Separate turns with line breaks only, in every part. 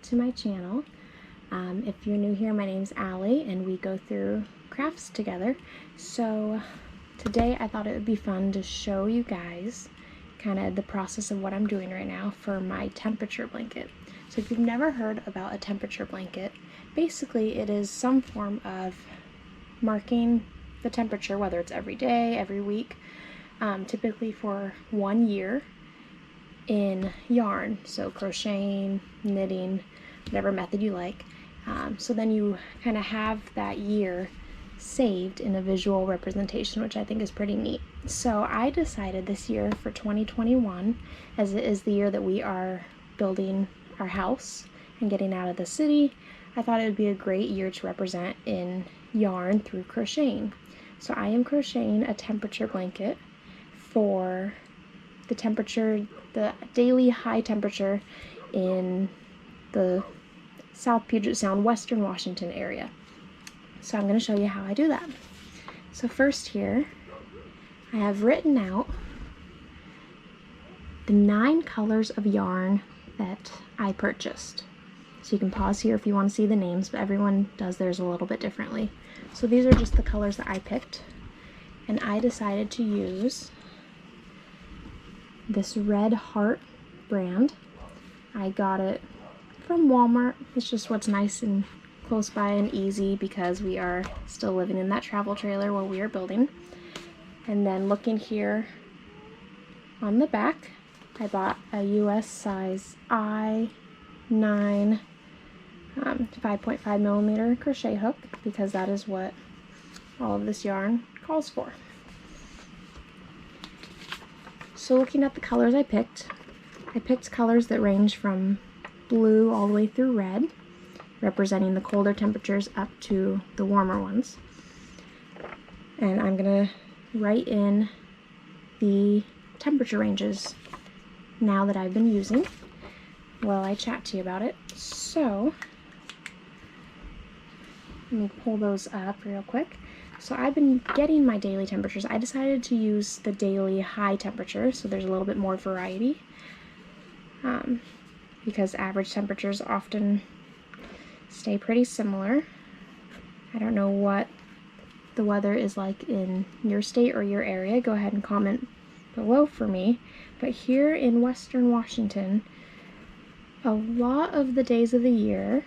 to my channel. If you're new here, my name's Allie and we go through crafts together. So today I thought it would be fun to show you guys kind of the process of what I'm doing right now for my temperature blanket. So if you've never heard about a temperature blanket, basically it is some form of marking the temperature, whether it's every day, every week, typically for 1 year in yarn, so crocheting, knitting, whatever method you like. So then you kind of have that year saved in a visual representation, which I think is pretty neat. So I decided this year for 2021, as it is the year that we are building our house and getting out of the city, I thought it would be a great year to represent in yarn through crocheting. So I am crocheting a temperature blanket for the temperature, the daily high temperature in the South Puget Sound, Western Washington area. So I'm going to show you how I do that. So first here, I have written out the 9 colors of yarn that I purchased. So you can pause here if you want to see the names, but everyone does theirs a little bit differently. So these are just the colors that I picked, and I decided to use this Red Heart brand. I got it from Walmart. It's just what's nice and close by and easy because we are still living in that travel trailer while we are building. And then looking here on the back, I bought a US size I9 5.5 millimeter crochet hook because that is what all of this yarn calls for. So looking at the colors I picked colors that range from blue all the way through red, representing the colder temperatures up to the warmer ones. And I'm gonna write in the temperature ranges now that I've been using while I chat to you about it. So let me pull those up real quick. So I've been getting my daily temperatures. I decided to use the daily high temperature, so there's a little bit more variety, because average temperatures often stay pretty similar. I don't know what the weather is like in your state or your area. Go ahead and comment below for me. But here in Western Washington, a lot of the days of the year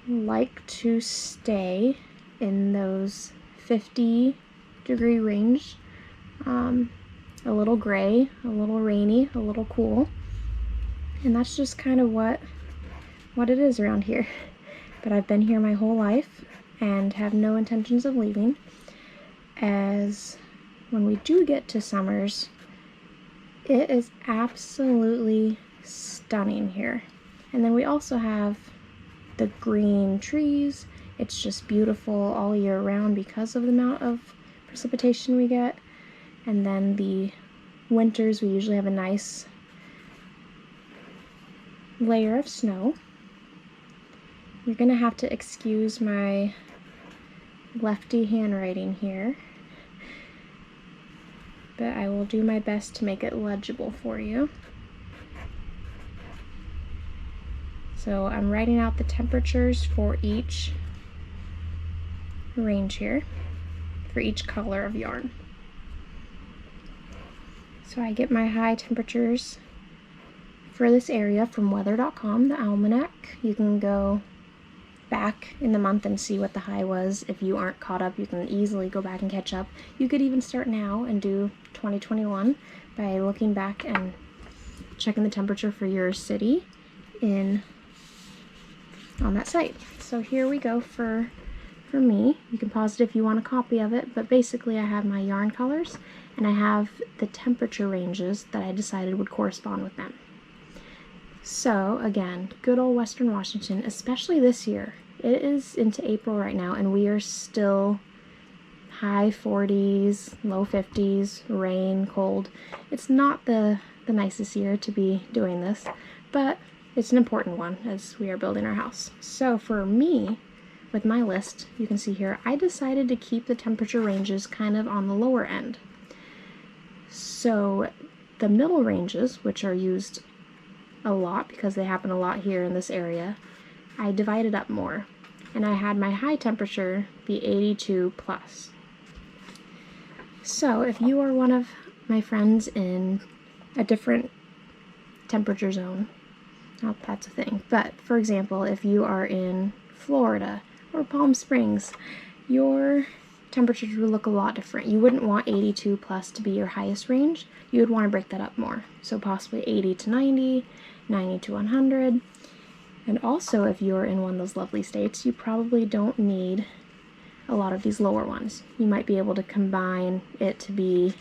like to stay in those 50-degree range, a little gray, a little rainy, a little cool, and that's just kind of what it is around here. But I've been here my whole life and have no intentions of leaving, as when we do get to summers, it is absolutely stunning here. And then we also have the green trees. It's just beautiful all year round because of the amount of precipitation we get. And then the winters, we usually have a nice layer of snow. You're gonna have to excuse my lefty handwriting here, but I will do my best to make it legible for you. So I'm writing out the temperatures for each range here, for each color of yarn. So I get my high temperatures for this area from weather.com, the almanac. You can go back in the month and see what the high was. If you aren't caught up, you can easily go back and catch up. You could even start now and do 2021 by looking back and checking the temperature for your city on that site. So here we go for me. You can pause it if you want a copy of it, but basically I have my yarn colors and I have the temperature ranges that I decided would correspond with them. So again, good old Western Washington, especially this year. It is into April right now and we are still high 40s, low 50s, rain, cold. It's not the nicest year to be doing this, but it's an important one as we are building our house. So for me, with my list, you can see here, I decided to keep the temperature ranges kind of on the lower end. So the middle ranges, which are used a lot because they happen a lot here in this area, I divided up more, and I had my high temperature be 82 plus. So if you are one of my friends in a different temperature zone, not that that's a thing, but for example, if you are in Florida or Palm Springs, your temperatures would look a lot different. You wouldn't want 82 plus to be your highest range. You would want to break that up more. So possibly 80 to 90, 90 to 100. And also, if you're in one of those lovely states, you probably don't need a lot of these lower ones. You might be able to combine it to be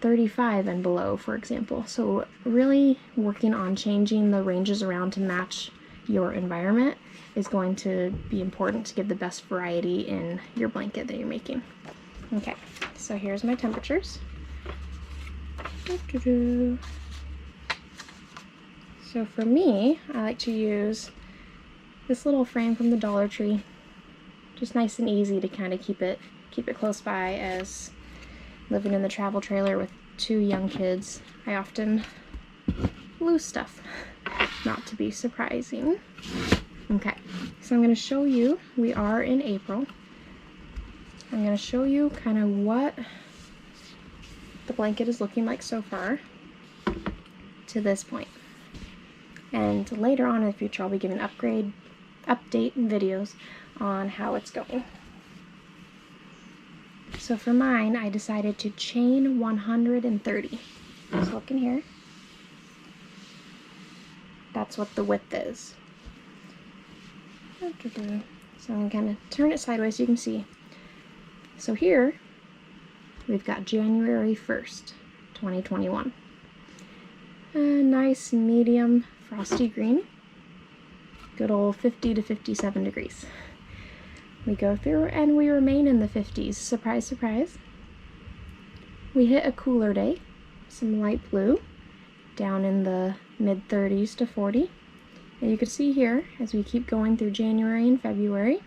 35 and below, for example. So really working on changing the ranges around to match your environment is going to be important to give the best variety in your blanket that you're making. Okay, so here's my temperatures. So for me, I like to use this little frame from the Dollar Tree. Just nice and easy to kind of keep it close by, as living in the travel trailer with 2 young kids, I often lose stuff. Not to be surprising. Okay, so I'm going to show you, we are in April. I'm going to show you kind of what the blanket is looking like so far to this point. And later on in the future, I'll be giving update videos on how it's going. So for mine, I decided to chain 130. Just look in here. That's what the width is. So I'm going to turn it sideways so you can see. So here, we've got January 1st, 2021. A nice medium frosty green. Good old 50 to 57 degrees. We go through and we remain in the 50s. Surprise, surprise. We hit a cooler day, some light blue, down in the mid 30s to 40. And you can see here, as we keep going through January and February,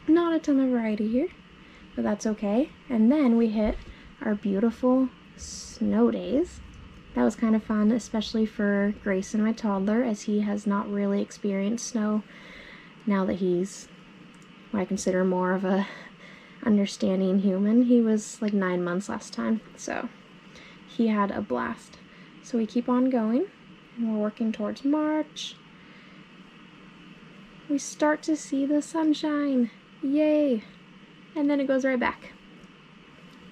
not a ton of variety here, but that's okay. And then we hit our beautiful snow days. That was kind of fun, especially for Grayson, my toddler, as he has not really experienced snow now that he's what I consider more of a understanding human. He was like 9 months last time, so he had a blast. So we keep on going, and we're working towards March. We start to see the sunshine. Yay! And then it goes right back.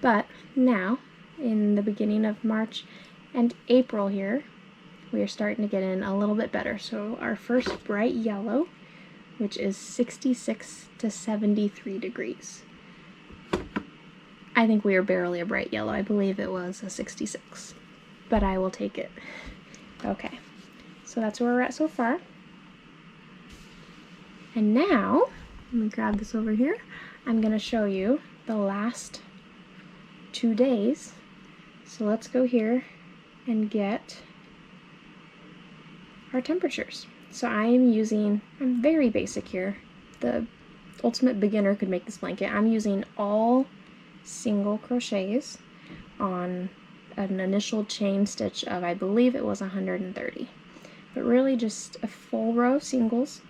But now, in the beginning of March and April here, we are starting to get in a little bit better. So our first bright yellow, which is 66 to 73 degrees. I think we are barely a bright yellow. I believe it was a 66, but I will take it. Okay, so that's where we're at so far. And now, let me grab this over here. I'm going to show you the last 2 days. So let's go here and get our temperatures. So I'm very basic here. The ultimate beginner could make this blanket. I'm using all single crochets on an initial chain stitch of, I believe it was 130. But really just a full row of singles,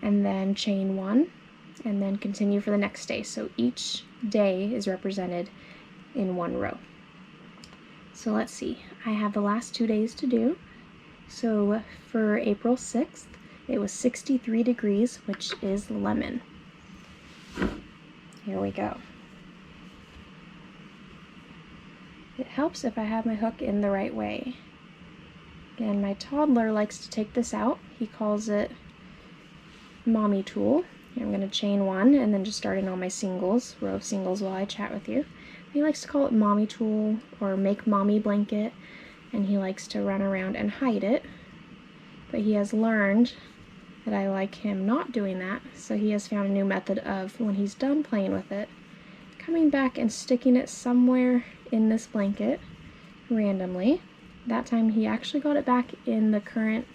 and then chain 1, and then continue for the next day. So each day is represented in 1 row. So let's see, I have the last 2 days to do. So for April 6th, it was 63 degrees, which is lemon. Here we go. It helps if I have my hook in the right way. Again, my toddler likes to take this out. He calls it mommy tool. I'm going to chain 1 and then just start in all my singles, row of singles while I chat with you. He likes to call it mommy tool or make mommy blanket, and he likes to run around and hide it. But he has learned that I like him not doing that, so he has found a new method of, when he's done playing with it, coming back and sticking it somewhere in this blanket randomly. That time he actually got it back in the current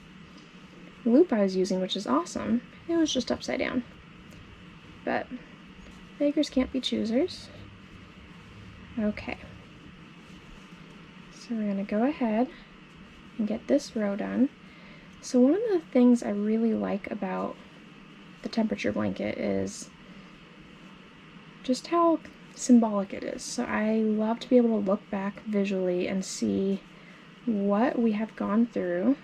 loop I was using, which is awesome. It was just upside down. But beggars can't be choosers. Okay. So we're going to go ahead and get this row done. So one of the things I really like about the temperature blanket is just how symbolic it is. So I love to be able to look back visually and see what we have gone through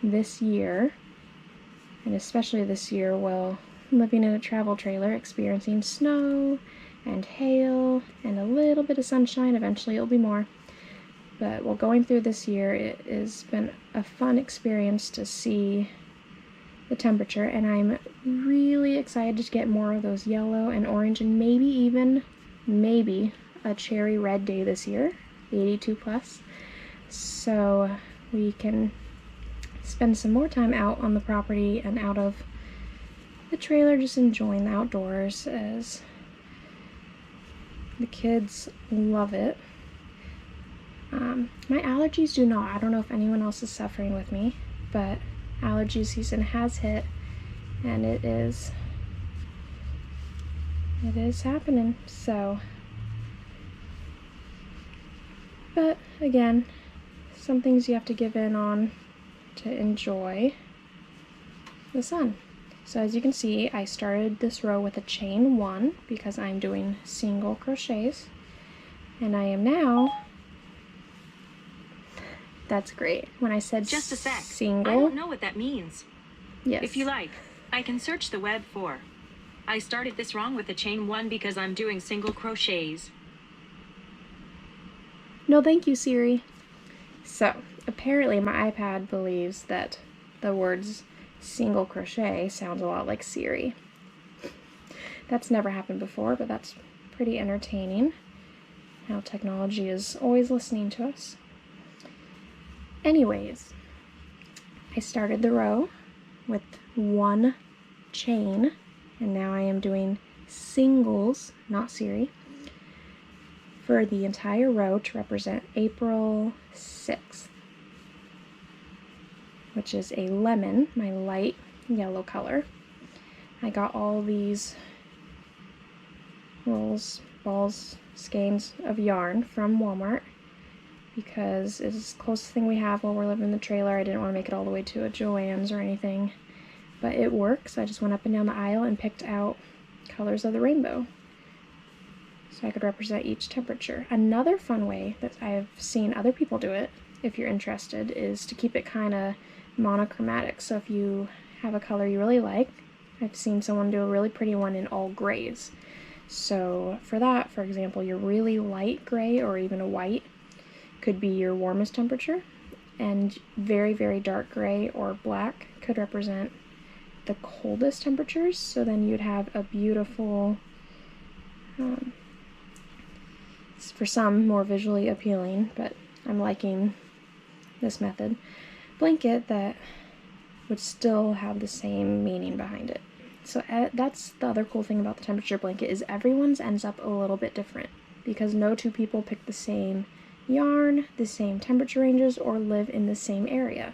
this year, and especially this year while living in a travel trailer, experiencing snow and hail and a little bit of sunshine. Eventually it'll be more. But while going through this year, it has been a fun experience to see the temperature, and I'm really excited to get more of those yellow and orange and maybe a cherry red day this year, the 82 plus, so we can spend some more time out on the property and out of the trailer just enjoying the outdoors, as the kids love it. My allergies do not. I don't know if anyone else is suffering with me, but allergy season has hit, and it is happening. So, but again, some things you have to give in on to enjoy the sun. So as you can see, I started this row with a chain 1 because I'm doing single crochets, and I am now, that's great. When I said
just a sec.
Single,
I don't know what that means.
Yes.
If you like, I can search the web for. I started this wrong with a chain 1 because I'm doing single crochets.
No, thank you, Siri. So apparently my iPad believes that the words single crochet sounds a lot like Siri. That's never happened before, but that's pretty entertaining how technology is always listening to us. Anyways, I started the row with 1 chain, and now I am doing singles, not Siri, for the entire row to represent April 6th, which is a lemon, my light yellow color. I got all these rolls, balls, skeins of yarn from Walmart because it's the closest thing we have while we're living in the trailer. I didn't want to make it all the way to a Joann's or anything, but it works. I just went up and down the aisle and picked out colors of the rainbow so I could represent each temperature. Another fun way that I've seen other people do it, if you're interested, is to keep it kind of monochromatic. So if you have a color you really like, I've seen someone do a really pretty one in all grays. So for that, for example, your really light gray or even a white could be your warmest temperature, and very, very dark gray or black could represent the coldest temperatures. So then you'd have a beautiful, for some more visually appealing, but I'm liking this method, blanket that would still have the same meaning behind it. So that's the other cool thing about the temperature blanket, is everyone's ends up a little bit different because no two people pick the same yarn, the same temperature ranges, or live in the same area.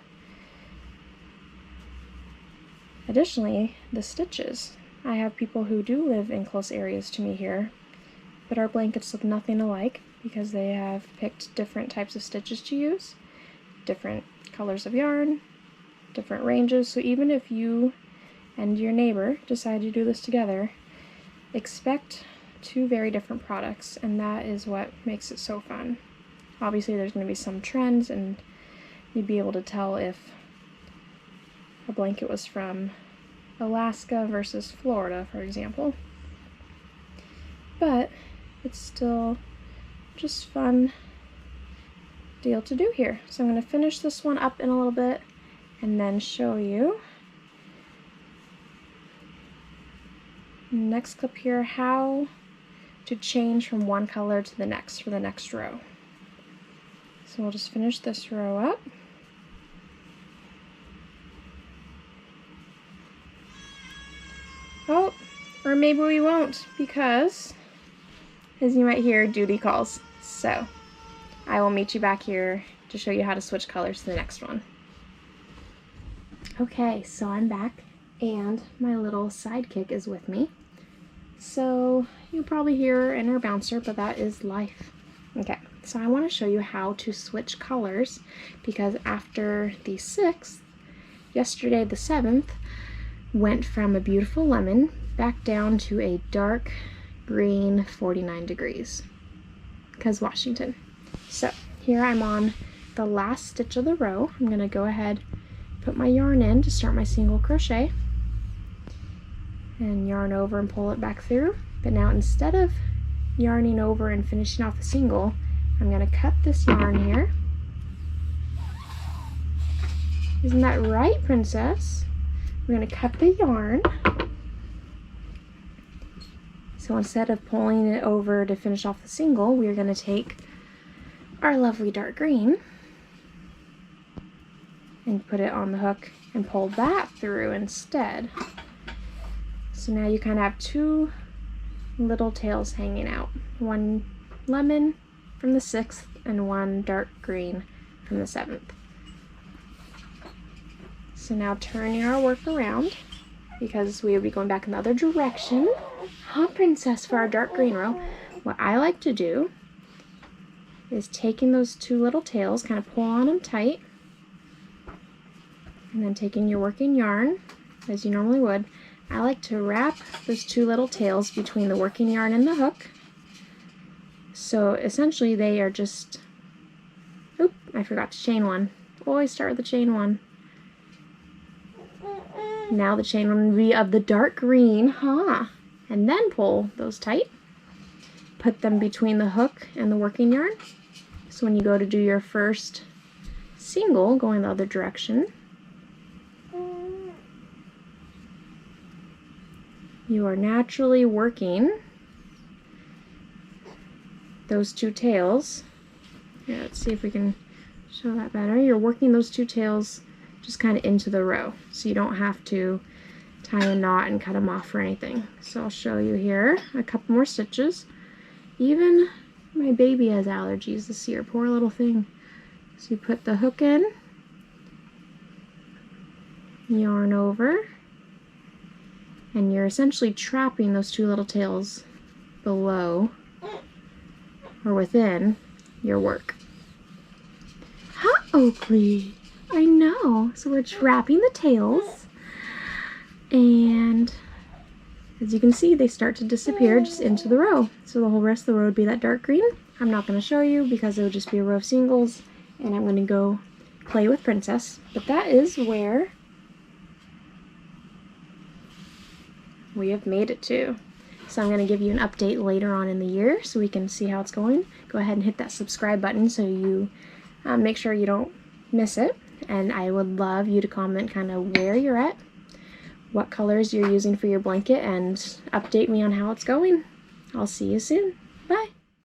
Additionally, the stitches. I have people who do live in close areas to me here, but our blankets look nothing alike because they have picked different types of stitches to use, different colors of yarn, different ranges. So even if you and your neighbor decide to do this together, expect 2 very different products, and that is what makes it so fun. Obviously there's going to be some trends, and you'd be able to tell if a blanket was from Alaska versus Florida, for example. But it's still just fun deal to do here. So I'm going to finish this one up in a little bit and then show you next clip here how to change from one color to the next for the next row. So we'll just finish this row up. Oh, or maybe we won't, because as you might hear, duty calls. So I will meet you back here to show you how to switch colors to the next one. Okay, so I'm back and my little sidekick is with me. So you'll probably hear her and her bouncer, but that is life. Okay, So I want to show you how to switch colors, because after the 6th, yesterday the 7th went from a beautiful lemon back down to a dark green 49 degrees, because Washington. So here I'm on the last stitch of the row. I'm going to go ahead, put my yarn in to start my single crochet, and yarn over and pull it back through. But now instead of yarning over and finishing off the single, I'm going to cut this yarn here. Isn't that right, Princess? We're going to cut the yarn. So instead of pulling it over to finish off the single, we're going to take our lovely dark green and put it on the hook and pull that through instead. So now you kind of have two little tails hanging out. One lemon from the 6th and one dark green from the 7th. So now turning our work around, because we will be going back in the other direction. Huh, Princess, for our dark green row, what I like to do is taking those two little tails, kind of pull on them tight, and then taking your working yarn, as you normally would, I like to wrap those two little tails between the working yarn and the hook. So essentially they are just, oop, I forgot to chain one. Always start with the chain one. Now the chain one will be of the dark green, huh? And then pull those tight. Put them between the hook and the working yarn. So when you go to do your first single, going the other direction, you are naturally working those two tails. Yeah, let's see if we can show that better. You're working those two tails just kind of into the row, so you don't have to tie a knot and cut them off or anything. So I'll show you here a couple more stitches. Even my baby has allergies this year, poor little thing. So you put the hook in, yarn over, and you're essentially trapping those two little tails below or within your work. Huh, Oakley? I know. So we're trapping the tails, and as you can see, they start to disappear just into the row. So the whole rest of the row would be that dark green. I'm not going to show you because it would just be a row of singles, and I'm going to go play with Princess. But that is where we have made it to. So I'm going to give you an update later on in the year so we can see how it's going. Go ahead and hit that subscribe button so you make sure you don't miss it. And I would love you to comment kind of where you're at, what colors you're using for your blanket, and update me on how it's going. I'll see you soon.